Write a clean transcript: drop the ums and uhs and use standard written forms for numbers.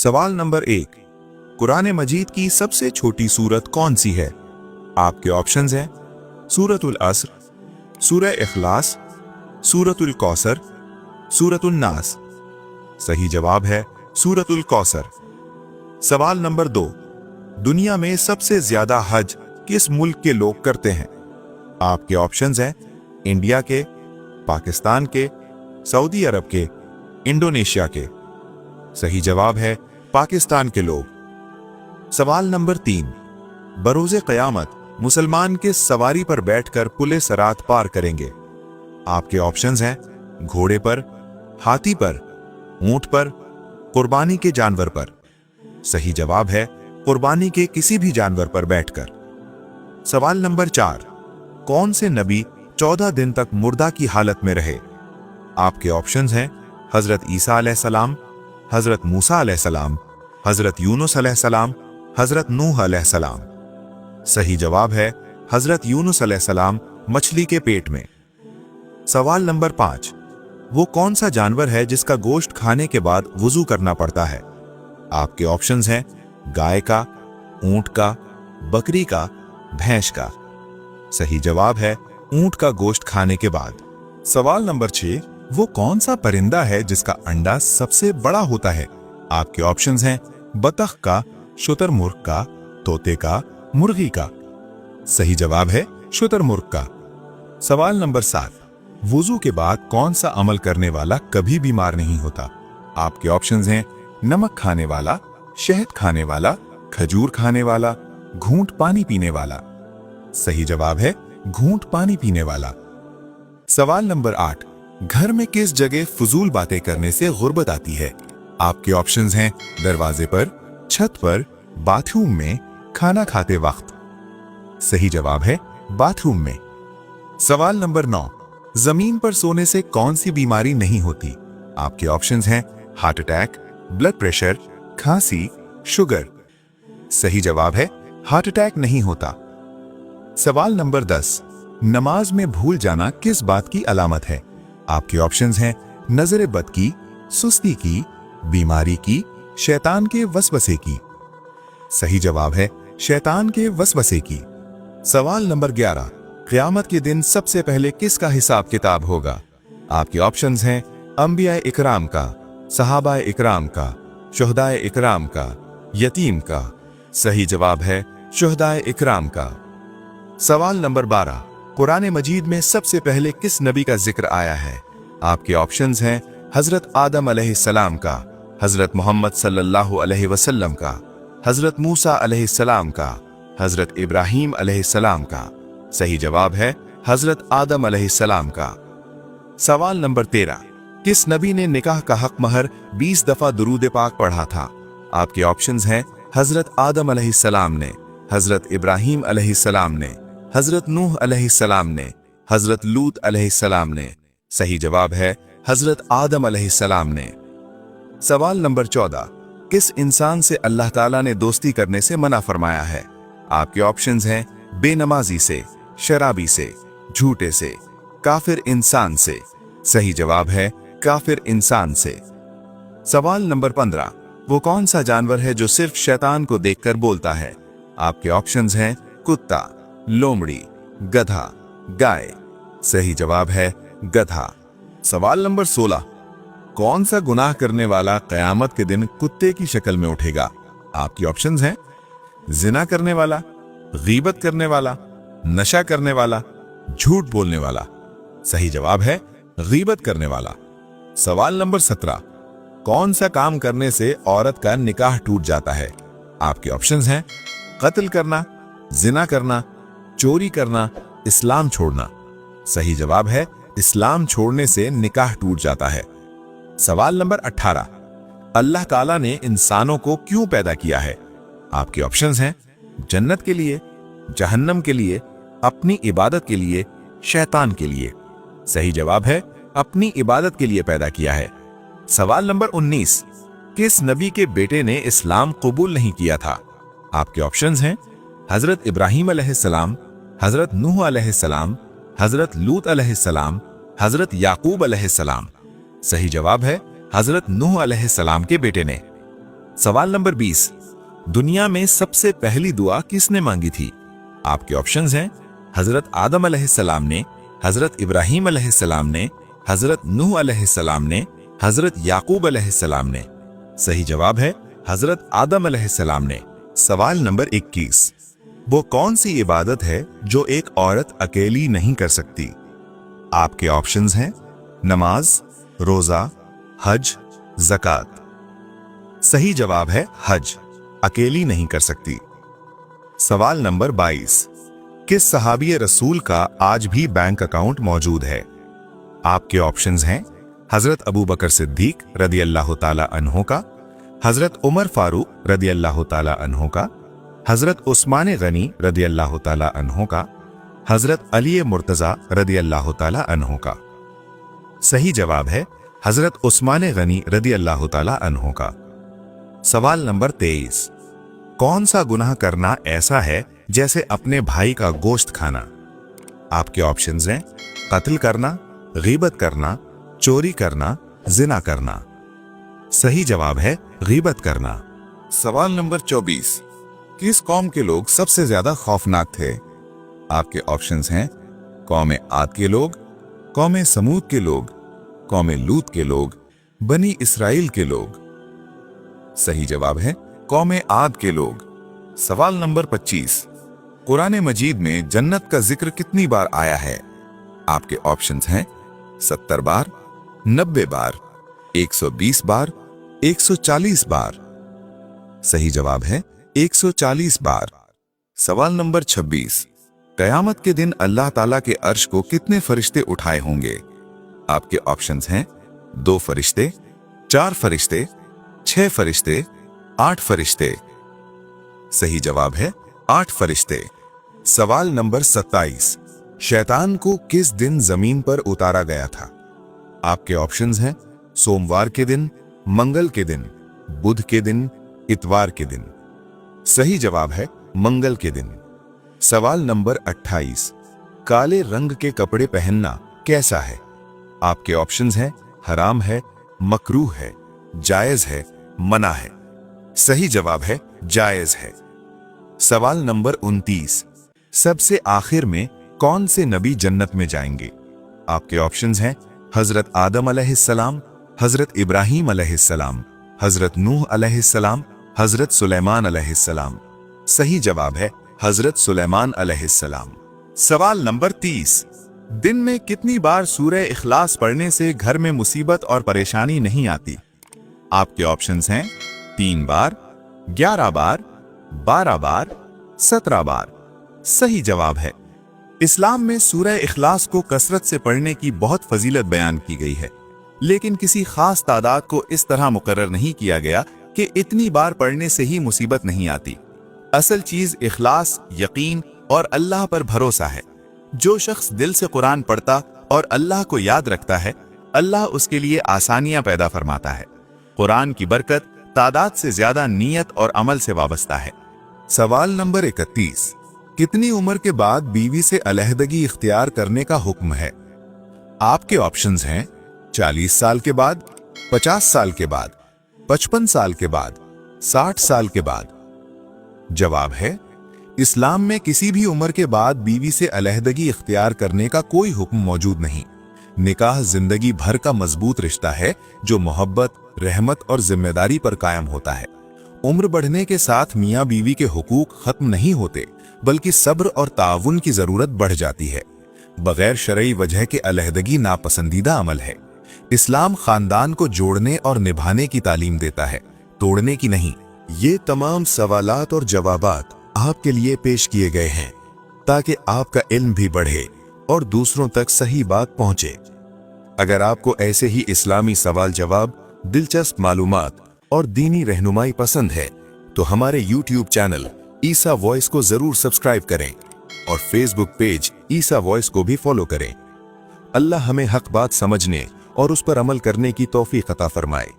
सवाल नंबर 1, कुरान मजीद की सबसे छोटी सूरत कौन सी है? आपके ऑप्शंस हैं सूरतुल अस्र, सूरह इखलास, सूरतुल कौसर, सूरतुल नास। सही जवाब है सूरतुल कौसर। सवाल नंबर 2, दुनिया में सबसे ज्यादा हज किस मुल्क के लोग करते हैं? आपके ऑप्शंस हैं इंडिया के, पाकिस्तान के, सऊदी अरब के, इंडोनेशिया के। सही जवाब है पाकिस्तान के लोग। सवाल नंबर 3, बरोज़े क़यामत मुसलमान के सवारी पर बैठकर पुले सरात पार करेंगे? आपके ऑप्शंस हैं घोड़े पर, हाथी पर, ऊंट पर, कुर्बानी के जानवर पर। सही जवाब है कुर्बानी के किसी भी जानवर पर बैठकर। सवाल नंबर 4, कौन से नबी 14 दिन तक मुर्दा की हालत में रहे? आपके ऑप्शंस हैं हजरत ईसा अलैहिस्सलाम, हजरत मूसा अलैहिस्सलाम, हजरत यूनुस अलैहिस्सलाम, हजरत नूह अलैहिस्सलाम। सही जवाब है हजरत यूनुस अलैहिस्सलाम मछली के पेट में। सवाल नंबर 5, वो कौन सा जानवर है जिसका गोश्त खाने के बाद वुजू करना पड़ता है? आपके ऑप्शंस हैं गाय का, ऊंट का, बकरी का, भैंस का। सही जवाब है ऊंट का गोश्त खाने के बाद। सवाल नंबर 6, वो कौन सा परिंदा है जिसका अंडा सबसे बड़ा होता है? आपके ऑप्शंस हैं बतख का, शुतुरमुर्ग का, तोते का, मुर्गी का। सही जवाब है शुतुरमुर्ग का। सवाल नंबर 7, वुजू के बाद कौन सा अमल करने वाला कभी बीमार नहीं होता? आपके ऑप्शंस हैं नमक खाने वाला, शहद खाने वाला, खजूर खाने वाला, घूंट पानी पीने वाला। सही जवाब है घूंट पानी पीने वाला। सवाल नंबर 8, घर में किस जगह फजूल बातें करने से गुर्बत आती है? आपके ऑप्शंस हैं दरवाजे पर, छत पर, बाथरूम में, खाना खाते वक्त। सही जवाब है बाथरूम में। सवाल नंबर 9, जमीन पर सोने से कौन सी बीमारी नहीं होती? आपके ऑप्शंस हैं हार्ट अटैक, ब्लड प्रेशर, खांसी, शुगर। सही जवाब है हार्ट अटैक नहीं होता। सवाल नंबर 10, नमाज में भूल जाना किस बात की अलामत है? आपके ऑप्शंस हैं नजर बद की, सुस्ती की, बीमारी की, शैतान के वसवसे की। सही जवाब है शैतान के वसवसे की। सवाल नंबर 11, क़यामत के दिन सबसे पहले किसका हिसाब किताब होगा? आपके ऑप्शंस हैं अंबिया इकराम का, सहाबा इकराम का, शुहदाए इकराम का, यतीम का। सही जवाब है शुहदाए इकराम का। सवाल नंबर 12, कुरान मजीद में सबसे पहले किस नबी का जिक्र आया है? आपके ऑप्शंस हैं हजरत आदम अलैहिस्सलाम का, हजरत मोहम्मद सल्लल्लाहु अलैहि वसल्लम का, हजरत मूसा अलैहिस्सलाम का, हजरत इब्राहीम अलैहिस्सलाम का। सही जवाब है हजरत आदम अलैहिस्सलाम का। सवाल नंबर 13, किस नबी ने निकाह का हक महर 20 दफा दुरूद पाक पढ़ा था? आपके ऑप्शंस हैं हजरत आदम अलैहिस्सलाम ने, हजरत इब्राहीम अलैहिस्सलाम ने, हजरत नूह अलैहिस्सलाम ने, हजरत लूत अलैहिस्सलाम ने। सही जवाब है हजरत आदम अलैहिस्सलाम ने। सवाल नंबर 14, किस इंसान से अल्लाह ताला ने दोस्ती करने से मना फरमाया है? आपके ऑप्शंस हैं बेनमाजी से, शराबी से, झूठे से, काफिर इंसान से। सही जवाब है काफिर इंसान से। सवाल नंबर 15, वो कौन सा जानवर है जो सिर्फ शैतान को देखकर बोलता है? आपके ऑप्शंस हैं कुत्ता, लोमड़ी, गधा, गाय। सही जवाब है गधा। सवाल नंबर 16, कौन सा गुनाह करने वाला क़यामत के दिन कुत्ते की शक्ल में उठेगा? आपकी ऑप्शंस हैं जिना करने वाला, गीबत करने वाला, नशा करने वाला, झूठ बोलने वाला। सही जवाब है गीबत करने वाला। सवाल नंबर 17, कौन सा काम करने से औरत का निकाह टूट जाता है? आपके ऑप्शंस हैं कत्ल करना, जिना करना, चोरी करना, इस्लाम छोड़ना। सही जवाब है इस्लाम छोड़ने से निकाह टूट जाता है। सवाल नंबर 18, अल्लाह ताला ने इंसानों को क्यों पैदा किया है? आपके ऑप्शंस हैं जन्नत के लिए, जहन्नम के लिए, अपनी इबादत के लिए, शैतान के लिए। सही जवाब है अपनी इबादत के लिए पैदा किया है। सवाल नंबर 19, किस नबी के बेटे ने इस्लाम कबूल नहीं किया था? आपके ऑप्शंस हैं हजरत इब्राहीम अलैहिस्सलाम, हजरत नूह अलैहिस्सलाम, हजरत लूत अलैहिस्सलाम, हजरत याकूब अलैहिस्सलाम। सही जवाब है हजरत नूह अलैहिस्सलाम के बेटे ने। सवाल नंबर 20, दुनिया में सबसे पहली दुआ किसने मांगी थी? आपके ऑप्शंस हैं हजरत आदम अलैहिस्सलाम ने, हजरत इब्राहिम अलैहिस्सलाम ने, हजरत नूह अलैहिस्सलाम ने, हजरत याकूब अलैहिस्सलाम ने। सही जवाब है हजरत आदम अलैहिस्सलाम ने। सवाल नंबर 21, वो कौन सी इबादत है जो एक औरत अकेली नहीं कर सकती? आपके ऑप्शंस हैं नमाज, रोजा, हज, ज़कात। सही जवाब है हज, अकेली नहीं कर सकती। सवाल नंबर 22, किस सहाबी रसूल का आज भी बैंक अकाउंट मौजूद है? आपके ऑप्शंस हैं हजरत अबू बकर सिद्दीक रदी अल्लाह ताला अन्हो का, हजरत उमर फारूक रदी अल्लाह ताला अन्हो का, हजरत उस्मान गनी रदी अल्लाह ताला अन्हो का, हजरत अली मुर्तजा रदी अल्लाह ताला अन्हो का। सही जवाब है हजरत उस्मान गनी रदी अल्लाह ताला अन्हो का। सवाल नंबर 23, कौन सा गुनाह करना ऐसा है जैसे अपने भाई का गोश्त खाना? आपके ऑप्शंस हैं कत्ल करना, गीबत करना, चोरी करना, जिना करना। सही जवाब है गीबत करना। सवाल नंबर 24, किस कौम के लोग सबसे ज्यादा खौफनाक थे? आपके ऑप्शंस हैं कौम आद के लोग, कौम समूद के लोग, कौम लूत के लोग, बनी इसराइल के लोग। सही जवाब है कौम आद के लोग। सवाल नंबर 25, कुरान मजीद में जन्नत का जिक्र कितनी बार आया है? आपके ऑप्शंस हैं 70 बार, 90 बार, 120 बार, 140 बार। सही जवाब है 140 बार। सवाल नंबर 26, कयामत के दिन अल्लाह ताला के अर्श को कितने फरिश्ते उठाए होंगे? आपके ऑप्शंस हैं 2 फरिश्ते, 4 फरिश्ते, 6 फरिश्ते, 8 फरिश्ते। सही जवाब है 8 फरिश्ते। सवाल नंबर 27, शैतान को किस दिन जमीन पर उतारा गया था? आपके ऑप्शंस हैं सोमवार के दिन, मंगल के दिन, बुध के दिन, इतवार के दिन। सही जवाब है मंगल के दिन। सवाल नंबर 28, काले रंग के कपड़े पहनना कैसा है? आपके ऑप्शंस हैं हराम है, मकरूह है, जायज है, मना है। सही जवाब है जायज है। सवाल नंबर 29, सबसे आखिर में कौन से नबी जन्नत में जाएंगे? आपके ऑप्शंस हैं हजरत आदम अलैहिस्सलाम, हजरत इब्राहिम अलैहिस्सलाम, हजरत नूह अलैहिस्सलाम, हजरत सुलेमान अलैहिस्सलाम। सही जवाब है हजरत सुलेमान अलैहिस्सलाम। सवाल नंबर 30, दिन में कितनी बार सूरह इखलास पढ़ने से घर में मुसीबत और परेशानी नहीं आती? आपके ऑप्शंस हैं 3 बार, 11 बार, 12 बार, 17 बार। सही जवाब है इस्लाम में सूरह इखलास को कसरत से पढ़ने की बहुत फजीलत बयान की गई है, लेकिन किसी खास तादाद को इस तरह मुकर्रर नहीं किया गया कि इतनी बार पढ़ने से ही मुसीबत नहीं आती। असल चीज इखलास, यकीन और अल्लाह पर भरोसा है। जो शख्स दिल से कुरान पढ़ता और अल्लाह को याद रखता है, अल्लाह उसके लिए आसानियां पैदा फरमाता है। कुरान की बरकत तादाद से ज्यादा नीयत और अमल से वाबस्ता है। सवाल नंबर 31, कितनी उम्र के बाद बीवी से अलहदगी इख्तियार करने का हुक्म है? आपके ऑप्शंस हैं 40 साल के बाद, 50 साल के बाद, 55 साल के बाद, 60 साल के बाद। जवाब है इस्लाम में किसी भी उम्र के बाद बीवी से अलहदगी इख्तियार करने का कोई हुक्म मौजूद नहीं। निकाह जिंदगी भर का मजबूत रिश्ता है जो मोहब्बत, रहमत और जिम्मेदारी पर कायम होता है। उम्र बढ़ने के साथ मियाँ बीवी के हुकूक खत्म नहीं होते, बल्कि सब्र और ताउन की जरूरत बढ़ जाती है। बगैर शरई वजह के अलहदगी नापसंदीदा अमल है। इस्लाम खानदान को जोड़ने और निभाने की तालीम देता है, तोड़ने की नहीं। ये तमाम सवालात और जवाबात आपके लिए पेश किए गए हैं ताकि आपका इल्म भी बढ़े और दूसरों तक सही बात पहुंचे। अगर आपको ऐसे ही इस्लामी सवाल जवाब, दिलचस्प मालूमात और दीनी रहनुमाई पसंद है तो हमारे YouTube चैनल ईसा वॉइस को जरूर सब्सक्राइब करें और फेसबुक पेज ईसा वॉइस को भी फॉलो करें। अल्लाह हमें हक बात समझने और उस पर अमल करने की तौफीक अता फरमाए।